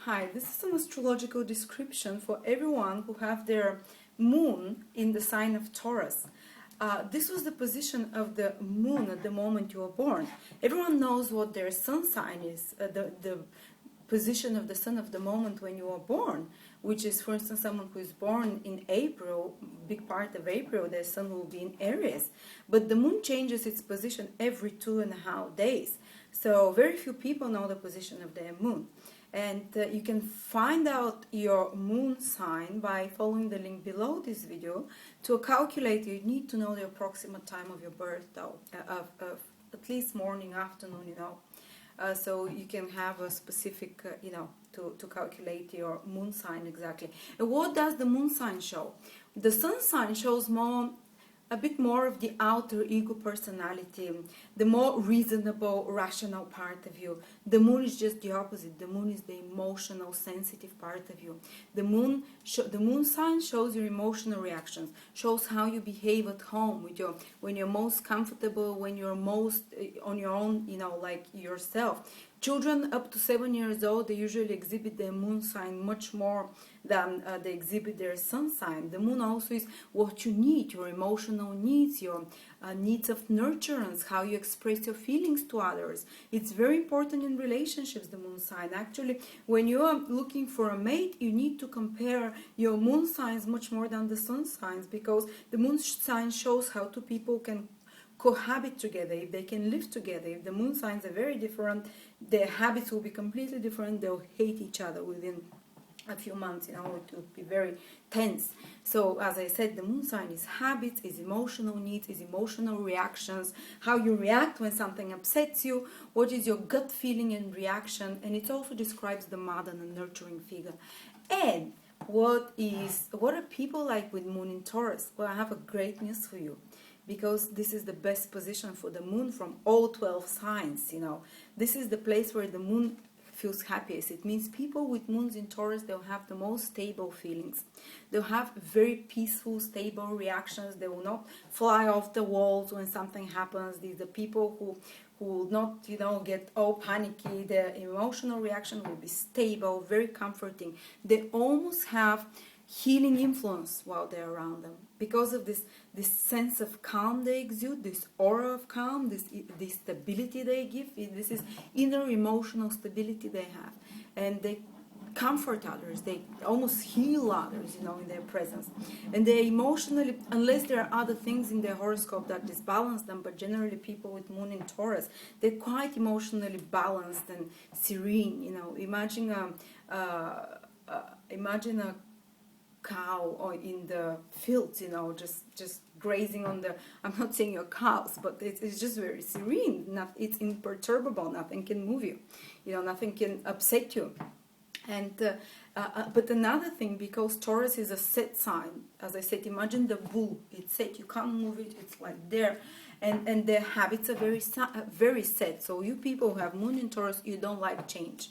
Hi, this is an astrological description for everyone who have their moon in the sign of Taurus. This was the position of the moon at the moment you were born. Everyone knows what their sun sign is, the position of the sun of the moment when you were born, which is, for instance, someone who is born in April, big part of April, their sun will be in Aries. But the moon changes its position every 2.5 days. So very few people know the position of their moon. And you can find out your moon sign by following the link below this video. To calculate, you need to know the approximate time of your birth, though, of at least morning, afternoon, so you can have a specific, to calculate your moon sign exactly. And what does the moon sign show? The sun sign shows a bit more of the outer ego personality, the more reasonable, rational part of you. The moon is just the opposite. The moon is the emotional, sensitive part of you. The moon sign shows your emotional reactions, shows how you behave at home when you're most comfortable, when you're most on your own, like yourself. Children up to 7 years old, they usually exhibit their moon sign much more than they exhibit their sun sign. The moon also is what you need, your emotional needs, your needs of nurturance, how you express your feelings to others. It's very important in relationships, the moon sign. Actually, when you are looking for a mate, you need to compare your moon signs much more than the sun signs, because the moon sign shows how two people can cohabit together, if they can live together. If the moon signs are very different, their habits will be completely different. They'll hate each other within a few months, it will be very tense. So as I said, the moon sign is habits, is emotional needs, is emotional reactions, how you react when something upsets you, what is your gut feeling and reaction, and it also describes the mother and the nurturing figure. And what are people like with moon in Taurus? Well, I have a great news for you, because this is the best position for the moon from all 12 signs. This is the place where the moon feels happiest. It means people with moons in Taurus, they'll have the most stable feelings. They'll have very peaceful, stable reactions. They will not fly off the walls when something happens. These are people who will not, get all panicky. Their emotional reaction will be stable, very comforting. They almost have healing influence while they're around them, because of this sense of calm they exude, this aura of calm, this stability they give. This is inner emotional stability they have, and they comfort others, they almost heal others, in their presence. And they emotionally, unless there are other things in their horoscope that disbalance them, but generally people with moon in Taurus, they're quite emotionally balanced and serene. Imagine a cow or in the fields, just grazing on the, I'm not saying your cows, but it's just very serene. It's imperturbable. Nothing can move you, nothing can upset you. And but another thing, because Taurus is a set sign, as I said, imagine the bull. It's set, you can't move it. It's like there, and their habits are very set. So you people who have moon in Taurus, you don't like change.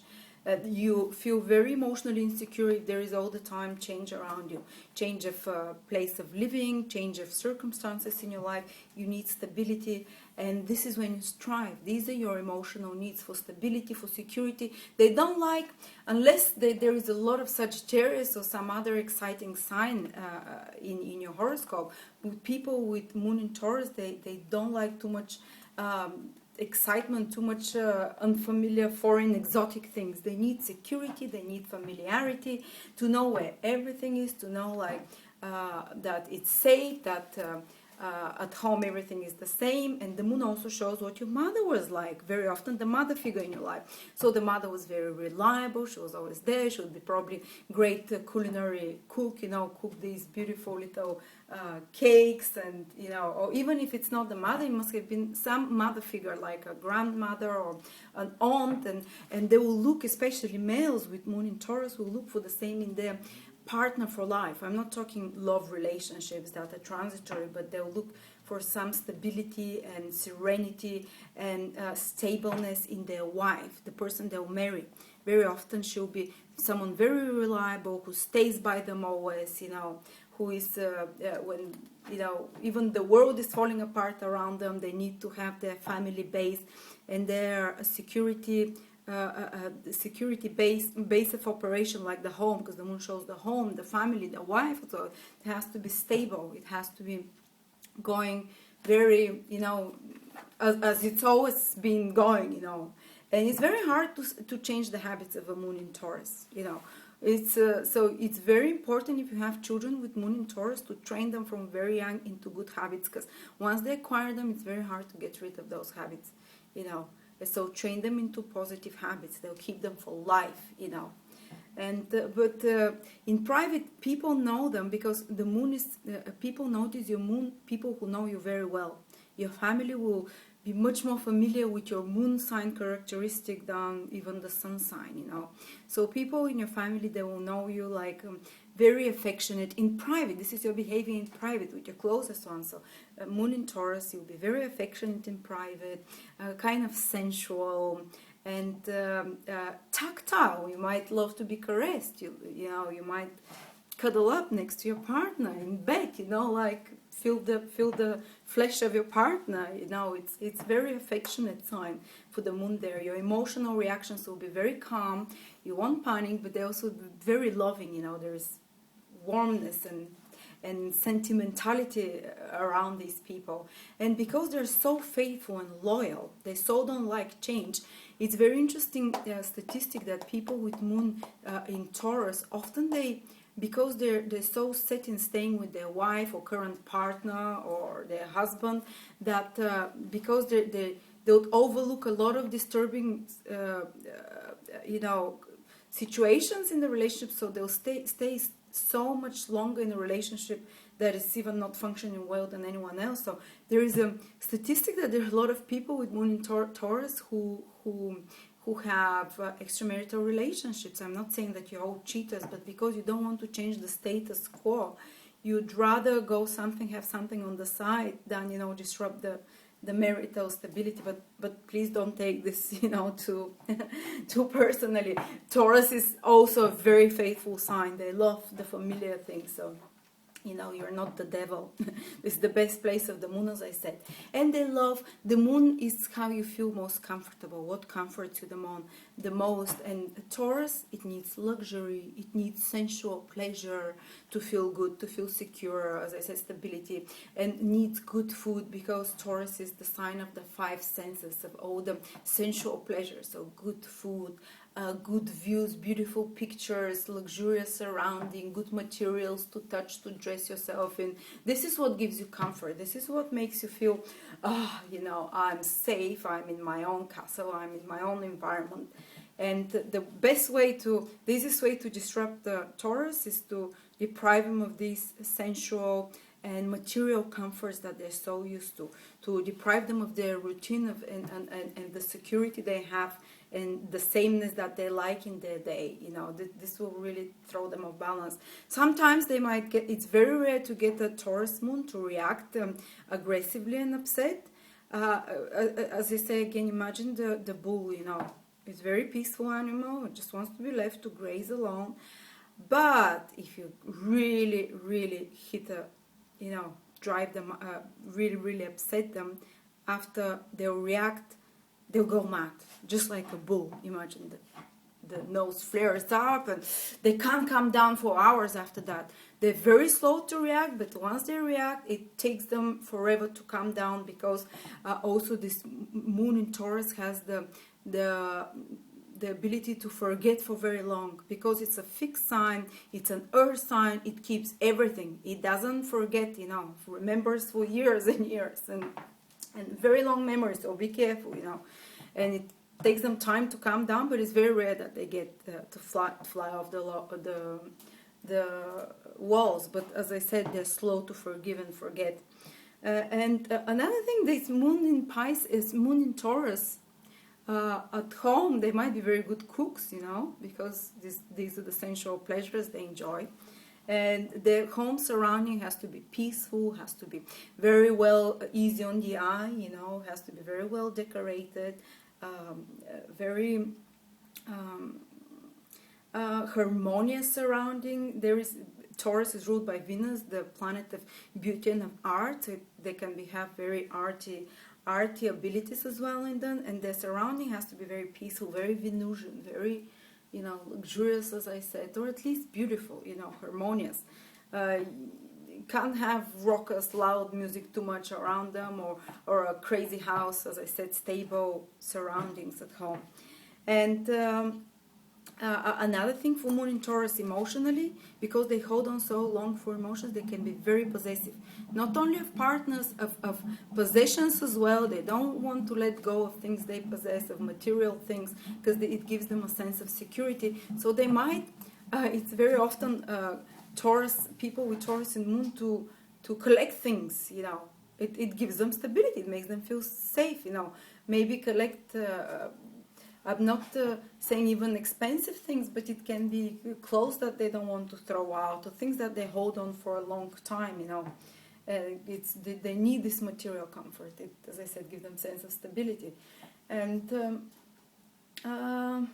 You feel very emotionally insecure if there is all the time change around you. Change of place of living, change of circumstances in your life. You need stability, and this is when you strive. These are your emotional needs, for stability, for security. They don't like, unless there is a lot of Sagittarius or some other exciting sign in your horoscope. With people with moon in Taurus, they don't like too much excitement, too much unfamiliar, foreign, exotic things. They need security, they need familiarity, to know where everything is, to know that it's safe, that at home everything is the same. And the moon also shows what your mother was like, very often the mother figure in your life. So the mother was very reliable, she was always there, she would be probably great culinary cook, cook these beautiful little cakes, and or even if it's not the mother, it must have been some mother figure, like a grandmother or an aunt, and they will look, especially males with moon in Taurus, will look for the same in their partner for life. I'm not talking love relationships that are transitory, but they'll look for some stability and serenity and stableness in their wife, the person they'll marry. Very often she'll be someone very reliable, who stays by them always, who is when even the world is falling apart around them, they need to have their family base and their security the security base of operation, like the home, because the moon shows the home, the family, the wife. So it has to be stable. It has to be going very, as it's always been going, And it's very hard to change the habits of a moon in Taurus, It's so it's very important if you have children with moon in Taurus to train them from very young into good habits, because once they acquire them, it's very hard to get rid of those habits, So train them into positive habits. They'll keep them for life, And but in private, people know them because the moon is. People notice your moon. People who know you very well. Your family will be much more familiar with your moon sign characteristic than even the sun sign, So people in your family, they will know you like very affectionate in private. This is your behavior in private with your closest ones. So moon in Taurus, you'll be very affectionate in private, kind of sensual and tactile. You might love to be caressed. You might cuddle up next to your partner in bed, like feel the flesh of your partner. It's very affectionate sign for the moon there. Your emotional reactions will be very calm. You won't panic, but they also be very loving. There's warmness and sentimentality around these people. And because they're so faithful and loyal, they so don't like change. It's very interesting statistic that people with moon in Taurus, often because they're so set in staying with their wife or current partner or their husband, that because they'll overlook a lot of disturbing situations in the relationship, so they'll stay so much longer in a relationship that is even not functioning well than anyone else. So there is a statistic that there are a lot of people with moon in Taurus who have extramarital relationships. I'm not saying that you're all cheaters, but because you don't want to change the status quo, you'd rather have something on the side than disrupt the marital stability. But please don't take this too personally. Taurus is also a very faithful sign. They love the familiar things. So you're not the devil. This is the best place of the moon, as I said. And they love, the moon is how you feel most comfortable, what comforts you the most. And Taurus, it needs luxury, it needs sensual pleasure to feel good, to feel secure, as I said, stability, and needs good food, because Taurus is the sign of the five senses, of all the sensual pleasures. So good food, good views, beautiful pictures, luxurious surrounding, good materials to touch, to dress yourself in. This is what gives you comfort. This is what makes you feel, I'm safe, I'm in my own castle, I'm in my own environment. And the easiest way to disrupt the Taurus is to deprive them of these sensual and material comforts that they're so used to deprive them of their routine and the security they have and the sameness that they like in their day. This will really throw them off balance. Sometimes they might it's very rare to get a Taurus moon to react aggressively and upset. As I say again, imagine the bull, it's a very peaceful animal. It just wants to be left to graze alone. But if you really, really hit drive them, really, really upset them, after they'll react, they'll go mad, just like a bull. Imagine the nose flares up and they can't calm down for hours after that. They're very slow to react, but once they react, it takes them forever to calm down, because also this moon in Taurus has the ability to forget for very long, because it's a fixed sign, it's an earth sign, it keeps everything. It doesn't forget, remembers for years and years and very long memories, so be careful, And it takes them time to calm down, but it's very rare that they get to fly off the walls. But as I said, they're slow to forgive and forget. And another thing, this moon in Pisces, moon in Taurus, at home, they might be very good cooks, because these are the sensual pleasures they enjoy. And their home surrounding has to be peaceful, has to be very well, easy on the eye, has to be very well decorated, very harmonious surrounding. Taurus is ruled by Venus, the planet of beauty and of art. So they can have very arty arty abilities as well in them, and their surrounding has to be very peaceful, very Venusian, very, you know, luxurious, as I said, or at least beautiful, you know, harmonious. Can't have raucous, loud music too much around them, or a crazy house, as I said, stable surroundings at home. And another thing for Moon in Taurus emotionally, because they hold on so long for emotions, they can be very possessive. Not only of partners, of possessions as well. They don't want to let go of things they possess, of material things, because it gives them a sense of security. So they might, it's very often Taurus, people with Taurus and Moon to collect things, you know. It gives them stability, it makes them feel safe, you know. Maybe collect, I'm not saying even expensive things, but it can be clothes that they don't want to throw out, or things that they hold on for a long time, you know. They need this material comfort. It, as I said, give them sense of stability. And well,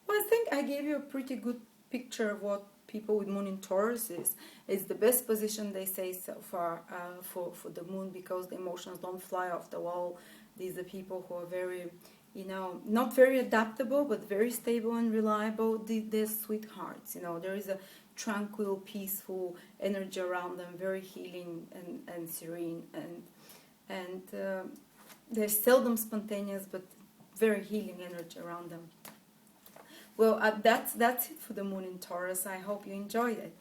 I think I gave you a pretty good picture of what people with Moon in Taurus is. It's the best position, they say so far, for the Moon, because the emotions don't fly off the wall. These are people who are very, you know, not very adaptable, but very stable and reliable. They're sweethearts, you know. There is a tranquil, peaceful energy around them, very healing and serene, and they're seldom spontaneous, but very healing energy around them. Well, that's it for the Moon in Taurus. I hope you enjoyed it.